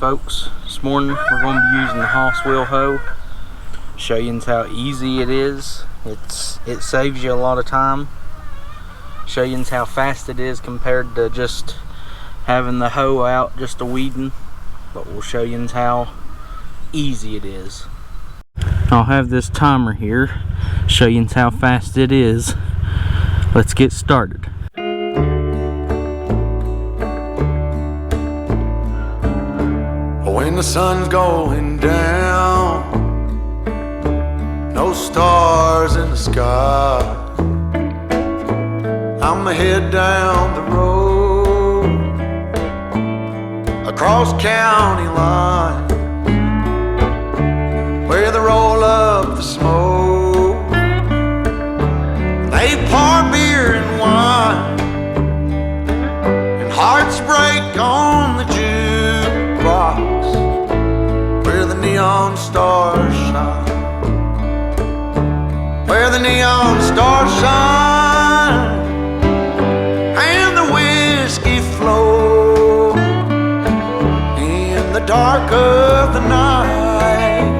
folks. This morning we're going to be using the Hoss wheel hoe. Show you how easy it is. It saves you a lot of time. Show you how fast it is compared to just having the hoe out just a weeding. But we'll show you how easy it is. I'll have this timer here. Show you how fast it is. Let's get started. When the sun's going down, no stars in the sky, I'ma head down the road across county line, where they roll up the smoke, they pour beer and wine, and hearts break on the jukebox where the neon stars shine, where the neon stars shine, and the whiskey flow in the dark of the night,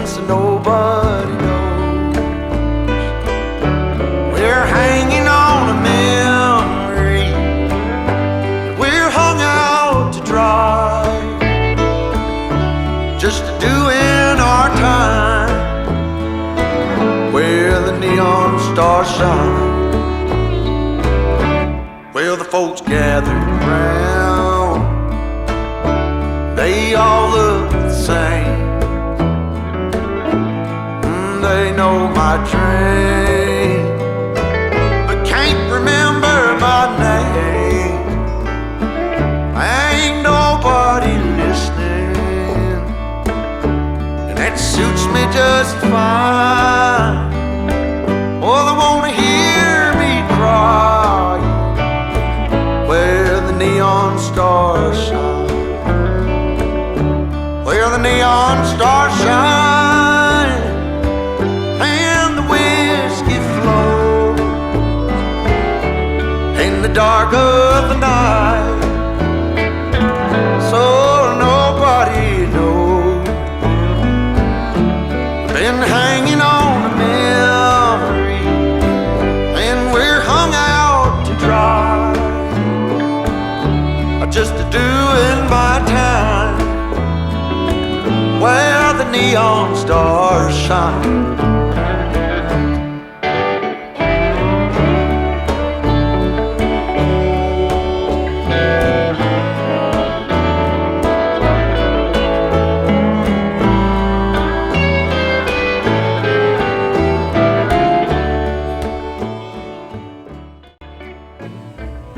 so nobody knows we're hanging on a memory, we're hung out to dry, just doing our time where the neon stars shine. Well, the folks gathered around, they all look the same. They know my train, but can't remember my name. Ain't nobody listening, and that suits me just fine. Oh, they wanna hear me cry where the neon stars shine, where the neon stars shine, and the whiskey flows in the dark of the night, so nobody knows. Been hanging on a memory, and we're hung out to dry, just doing my time where the neon stars shine.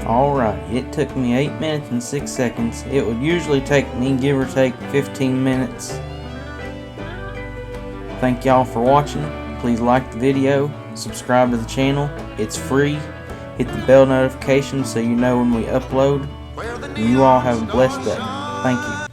Alright, it took me 8 minutes and 6 seconds. It would usually take me give or take 15 minutes. Thank y'all for watching. Please like the video, subscribe to the channel. It's free. Hit the bell notification so you know when we upload. And you all have a blessed day. Thank you.